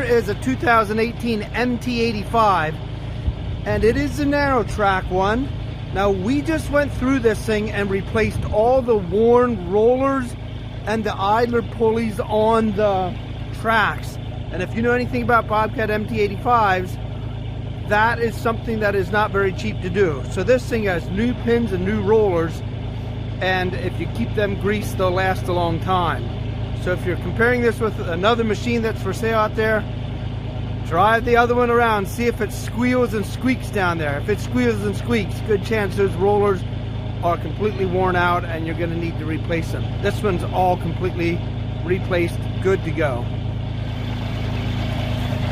is a 2018 MT85, and it is a narrow track one. Now, we just went through this thing and replaced all the worn rollers and the idler pulleys on the tracks. And if you know anything about Bobcat MT85s, that is something that is not very cheap to do. So this thing has new pins and new rollers, and if you keep them greased, they'll last a long time. So if you're comparing this with another machine that's for sale out there, drive the other one around, see if it squeals and squeaks down there. If it squeals and squeaks, good chance those rollers are completely worn out and you're going to need to replace them. This one's all completely replaced, good to go.